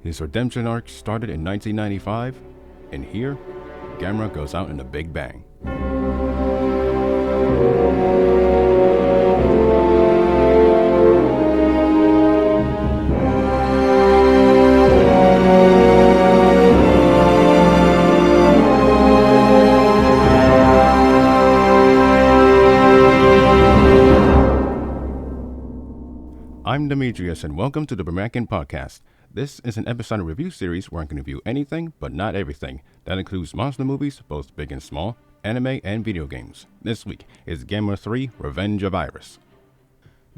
His redemption arc started in 1995, and here, Gamera goes out in a big bang. I'm Demetrius, and welcome to the Brumakian podcast. This is an episodic review series where I can review anything, but not everything. That includes monster movies, both big and small, anime, and video games. This week is Gamera 3, Revenge of Iris.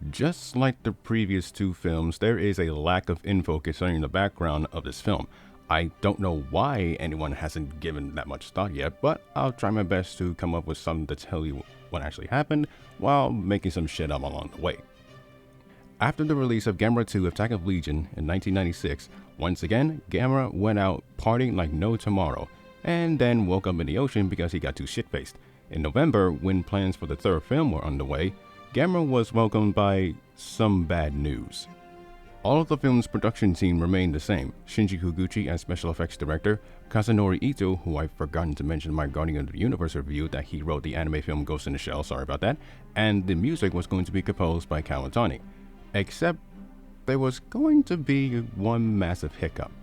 Just like the previous two films, there is a lack of info concerning the background of this film. I don't know why anyone hasn't given that much thought yet, but I'll try my best to come up with something to tell you what actually happened, while making some shit up along the way. After the release of Gamera 2 Attack of Legion in 1996, once again, Gamera went out partying like no tomorrow, and then woke up in the ocean because he got too shit-faced. In November, when plans for the third film were underway, Gamera was welcomed by some bad news. All of the film's production team remained the same: Shinji Higuchi as special effects director, Kazunori Ito, who I've forgotten to mention in my Guardian of the Universe review that he wrote the anime film Ghost in the Shell, sorry about that, and the music was going to be composed by Kawatani. Except, there was going to be one massive hiccup.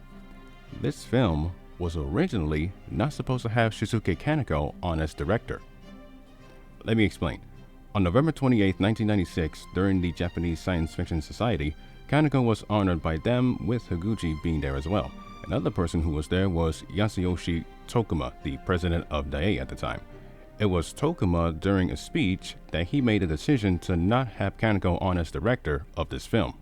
This film was originally not supposed to have Shusuke Kaneko on as director. Let me explain. On November 28, 1996, during the Japanese Science Fiction Society, Kaneko was honored by them, with Higuchi being there as well. Another person who was there was Yasuyoshi Tokuma, the president of Daiei at the time. It was Tokuma during a speech that he made a decision to not have Kaneko on as director of this film.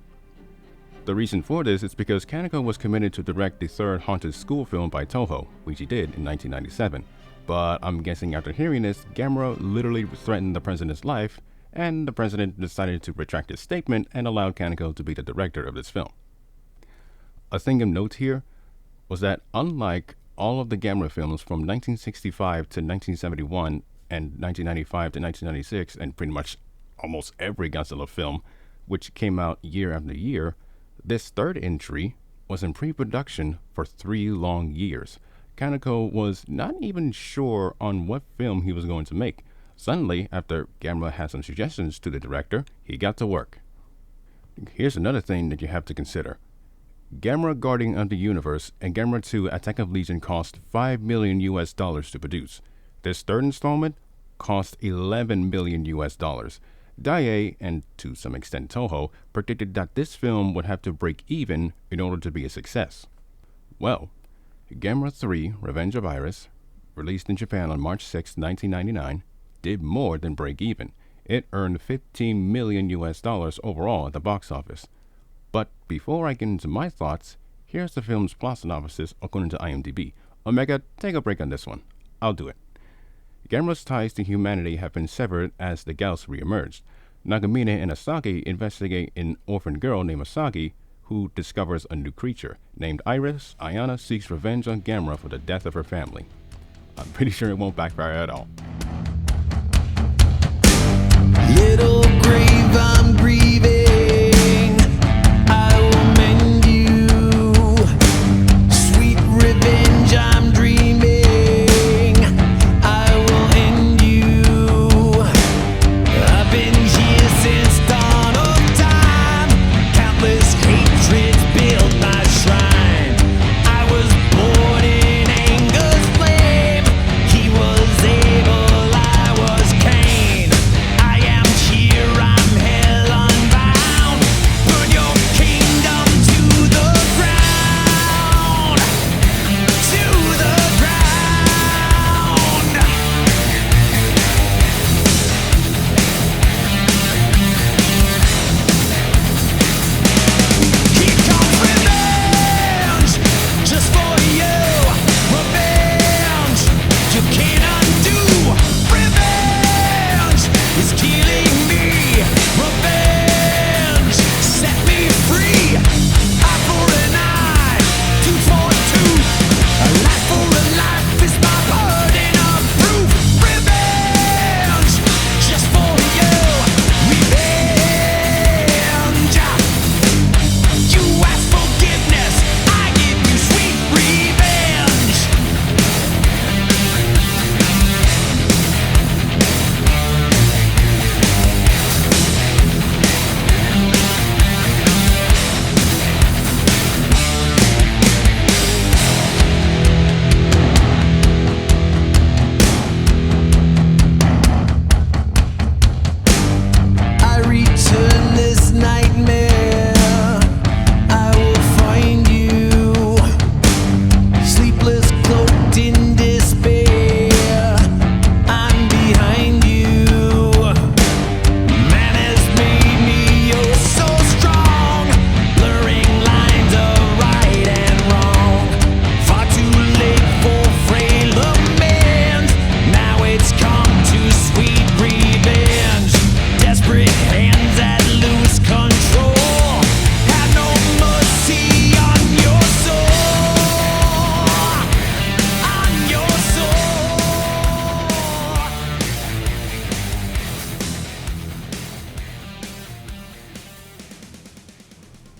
The reason for this is because Kaneko was committed to direct the third Haunted School film by Toho, which he did in 1997. But I'm guessing after hearing this, Gamera literally threatened the president's life, and the president decided to retract his statement and allowed Kaneko to be the director of this film. A thing of note here was that unlike all of the Gamera films from 1965 to 1971 and 1995 to 1996, and pretty much almost every Godzilla film, which came out year after year, this third entry was in pre-production for 3 long years. Kaneko was not even sure on what film he was going to make. Suddenly, after Gamera had some suggestions to the director, he got to work. Here's another thing that you have to consider. Gamera Guardian of the Universe and Gamera 2 Attack of Legion cost $5 million to produce. This third installment cost $11 million. Daiei, and to some extent Toho, predicted that this film would have to break even in order to be a success. Well, Gamera 3 Revenge of Iris, released in Japan on March 6, 1999, did more than break even. It earned $15 million overall at the box office. But before I get into my thoughts, here's the film's plot synopsis according to IMDb. Omega, take a break on this one. I'll do it. Gamera's ties to humanity have been severed as the Gauss re-emerged. Nagamine and Asagi investigate an orphan girl named Asagi, who discovers a new creature. Named Iris, Ayana seeks revenge on Gamera for the death of her family. I'm pretty sure it won't backfire at all. Little grave I'm grieving. I'm dreaming, I will end you. I've been here since dawn of time. Countless hatreds built my shrine. I was born in anger's flame. He was able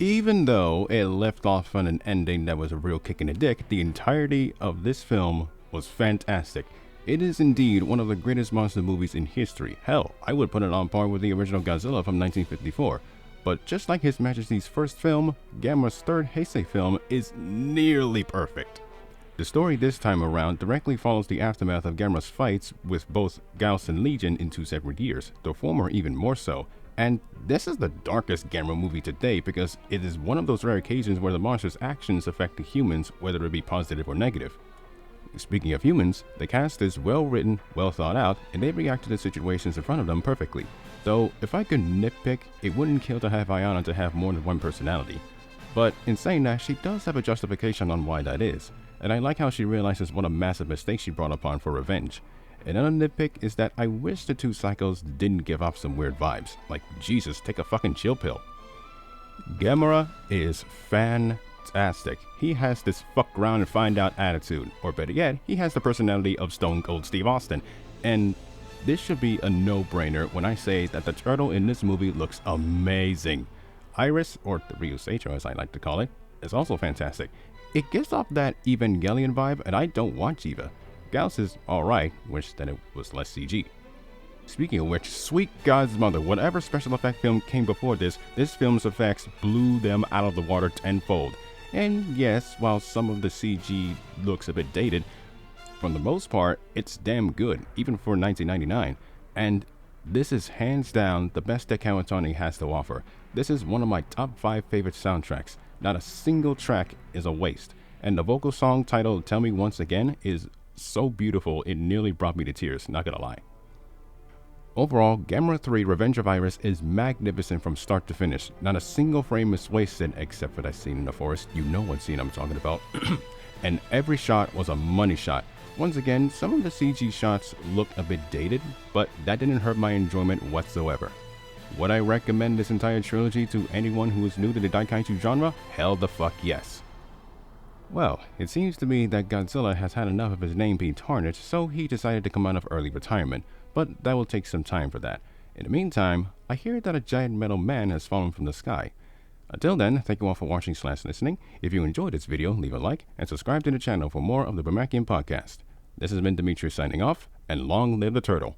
Even though it left off on an ending that was a real kick in the dick, the entirety of this film was fantastic. It is indeed one of the greatest monster movies in history. Hell, I would put it on par with the original Godzilla from 1954. But just like His Majesty's first film, Gamera's third Heisei film is nearly perfect. The story this time around directly follows the aftermath of Gamera's fights with both Gauss and Legion in 2 separate years, the former even more so. And this is the darkest Gamera movie to date because it is one of those rare occasions where the monster's actions affect the humans, whether it be positive or negative. Speaking of humans, the cast is well written, well thought out, and they react to the situations in front of them perfectly. Though, if I could nitpick, it wouldn't kill to have Ayana to have more than one personality. But in saying that, she does have a justification on why that is, and I like how she realizes what a massive mistake she brought upon for revenge. Another nitpick is that I wish the two psychos didn't give off some weird vibes, like Jesus, take a fucking chill pill. Gamera is fantastic. He has this fuck around and find out attitude, or better yet, he has the personality of Stone Cold Steve Austin, and this should be a no-brainer when I say that the turtle in this movie looks amazing. Iris, or the Ryuseicho as I like to call it, is also fantastic. It gives off that Evangelion vibe, and I don't want Jiva. Gauss is alright, wish that it was less CG. Speaking of which, sweet God's mother, whatever special effect film came before this film's effects blew them out of the water tenfold. And yes, while some of the CG looks a bit dated, for the most part, it's damn good, even for 1999. And this is hands down the best that Kawatani has to offer. This is one of my top 5 favorite soundtracks. Not a single track is a waste. And the vocal song titled Tell Me Once Again is so beautiful it nearly brought me to tears, not gonna lie. Overall, Gamera 3 Revenge of Iris is magnificent from start to finish. Not a single frame is wasted except for that scene in the forest. You know what scene I'm talking about. And every shot was a money shot. Once again, some of the CG shots look a bit dated, but that didn't hurt my enjoyment whatsoever. Would I recommend this entire trilogy to anyone who is new to the Daikaiju genre? Hell the fuck yes. Well, it seems to me that Godzilla has had enough of his name being tarnished, so he decided to come out of early retirement, but that will take some time for that. In the meantime, I hear that a giant metal man has fallen from the sky. Until then, thank you all for watching / listening. If you enjoyed this video, leave a like and subscribe to the channel for more of the Brumakian podcast. This has been Dimitri signing off, and long live the turtle.